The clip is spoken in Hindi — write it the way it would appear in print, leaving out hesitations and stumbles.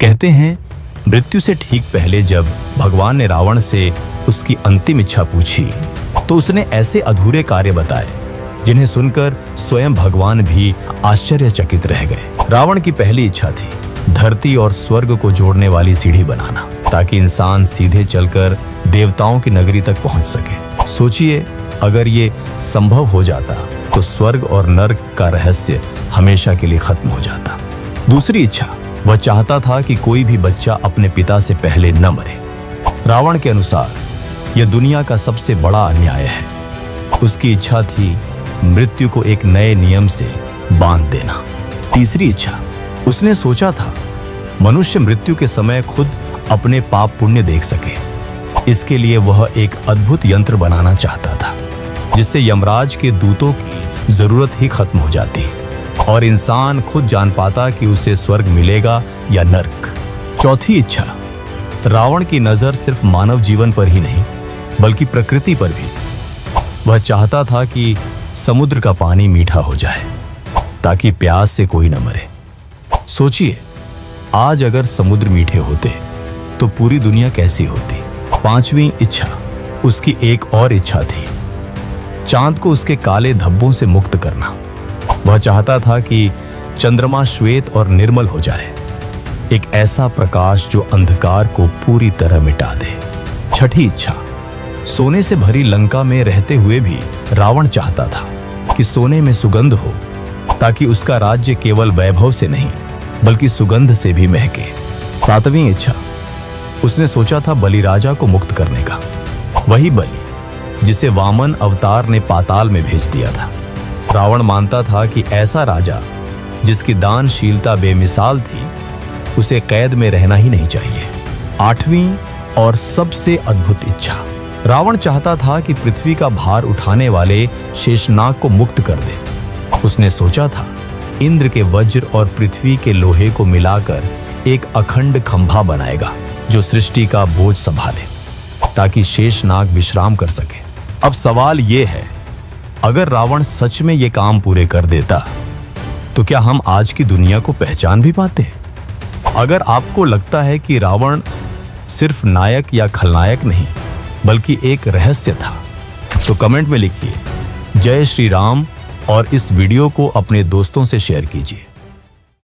कहते हैं मृत्यु से ठीक पहले जब भगवान ने रावण से उसकी अंतिम इच्छा पूछी तो उसने ऐसे अधूरे कार्य बताए जिन्हें सुनकर स्वयं भगवान भी आश्चर्यचकित रह गए। रावण की पहली इच्छा थी धरती और स्वर्ग को जोड़ने वाली सीढ़ी बनाना, ताकि इंसान सीधे चलकर देवताओं की नगरी तक पहुंच सके। सोचिए, अगर ये संभव हो जाता तो स्वर्ग और नर्क का रहस्य हमेशा के लिए खत्म हो जाता। दूसरी इच्छा, वह चाहता था कि कोई भी बच्चा अपने पिता से पहले न मरे। रावण के अनुसार यह दुनिया का सबसे बड़ा अन्याय है। उसकी इच्छा थी मृत्यु को एक नए नियम से बांध देना। तीसरी इच्छा, उसने सोचा था मनुष्य मृत्यु के समय खुद अपने पाप पुण्य देख सके। इसके लिए वह एक अद्भुत यंत्र बनाना चाहता था जिससे यमराज के दूतों की जरूरत ही खत्म हो जाती और इंसान खुद जान पाता कि उसे स्वर्ग मिलेगा या नर्क। चौथी इच्छा, रावण की नजर सिर्फ मानव जीवन पर ही नहीं बल्कि प्रकृति पर भी। वह चाहता था कि समुद्र का पानी मीठा हो जाए ताकि प्यास से कोई न मरे। सोचिए, आज अगर समुद्र मीठे होते तो पूरी दुनिया कैसी होती। पांचवी इच्छा, उसकी एक और इच्छा थी चांद को उसके काले धब्बों से मुक्त करना। वह चाहता था कि चंद्रमा श्वेत और निर्मल हो जाए, एक ऐसा प्रकाश जो अंधकार को पूरी तरह मिटा दे। छठी इच्छा, सोने से भरी लंका में रहते हुए भी रावण चाहता था कि सोने में सुगंध हो ताकि उसका राज्य केवल वैभव से नहीं बल्कि सुगंध से भी महके। सातवीं इच्छा, उसने सोचा था बलि राजा को मुक्त करने का, वही बलि जिसे वामन अवतार ने पाताल में भेज दिया था। रावण मानता था कि ऐसा राजा जिसकी दानशीलता बेमिसाल थी उसे कैद में रहना ही नहीं चाहिए। आठवीं और सबसे अद्भुत इच्छा, रावण चाहता था कि पृथ्वी का भार उठाने वाले शेषनाग को मुक्त कर दे। उसने सोचा था इंद्र के वज्र और पृथ्वी के लोहे को मिलाकर एक अखंड खंभा बनाएगा जो सृष्टि का बोझ संभाले ताकि शेषनाग विश्राम कर सके। अब सवाल यह है, अगर रावण सच में ये काम पूरे कर देता तो क्या हम आज की दुनिया को पहचान भी पाते? अगर आपको लगता है कि रावण सिर्फ नायक या खलनायक नहीं बल्कि एक रहस्य था तो कमेंट में लिखिए जय श्री राम और इस वीडियो को अपने दोस्तों से शेयर कीजिए।